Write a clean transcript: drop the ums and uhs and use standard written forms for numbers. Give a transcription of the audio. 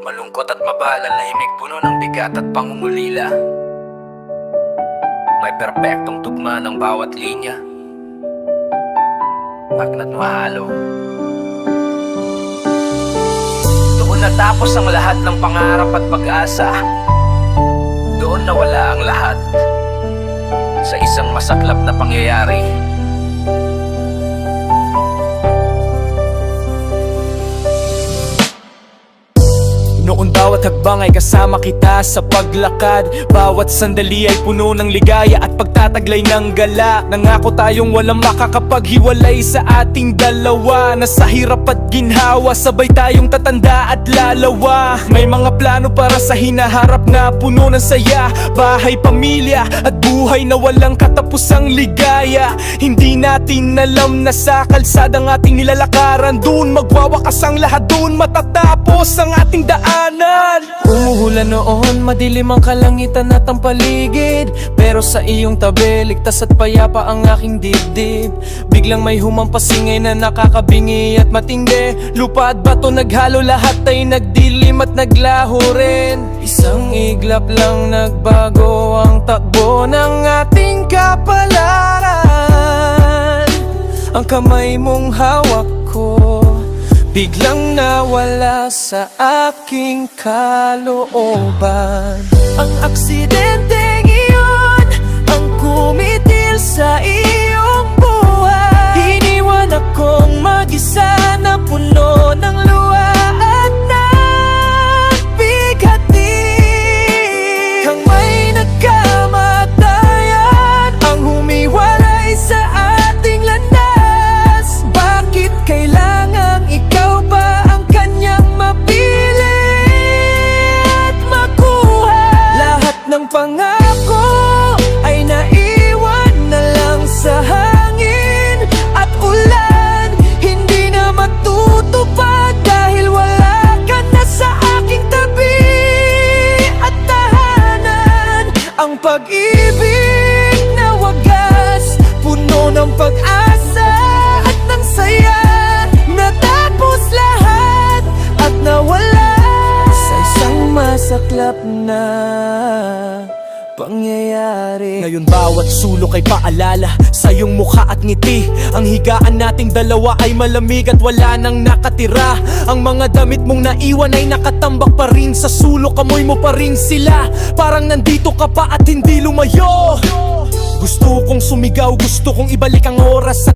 Malungkot at mabagal na himig, puno ng bigat at pangungulila. May perpektong tugma ng bawat linya, magna't mahalo. Doon natapos ang lahat ng pangarap at pag-asa. Doon nawala ang lahat sa isang masaklap na pangyayari. Noon bawat hakbang ay kasama kita sa paglakad. Bawat sandali ay puno ng ligaya at pagtataglay ng gala. Nangako tayong walang makakapaghiwalay sa ating dalawa. Nasa hirap at ginhawa, sabay tayong tatanda at lalawa. May mga plano para sa hinaharap na puno ng saya. Bahay, pamilya at buhay na walang katapusang ligaya. Hindi natin alam na sa kalsadang ating nilalakaran, doon magwawakas ang lahat, doon matatapos ang ating daan. Umuhulan noon, madilim ang kalangitan at ang paligid, pero sa iyong tabi, ligtas at payapa ang aking dibdib. Biglang may humampasingay na nakakabingi at matindi. Lupa at bato naghalo, lahat ay nagdilim at naglaho rin. Isang iglap lang nagbago ang takbo ng ating kapalaran. Ang kamay mong hawak ko biglang nawala sa aking kalooban. Ang aksidenteng iyon ang kumitil sa iyong buhay. Iniwan akong mag-isa na puno ng luha at nagbigati. Kang may nagkamatayan ang humiwalay sa ating landas. Bakit kailangang ikaw ba ang kanyang mapilit makuha? Lahat ng pangako ay naiwan na lang sa hangin at ulan. Hindi na matutupad dahil wala ka na sa aking tabi at tahanan. Ang pag-ibig na wagas, puno ng pag-asa at ng saya. Natapos lahat at nawala sa isang masaklap na pangyayari. Ngayon bawat sulok ay paalala sa iyong mukha at ngiti. Ang higaan nating dalawa ay malamig at wala nang nakatira. Ang mga damit mong naiwan ay nakatambak pa rin sa sulok. Amoy mo pa rin sila, parang nandito ka pa at hindi lumayo. Gusto kong sumigaw, gusto kong ibalik ang oras sa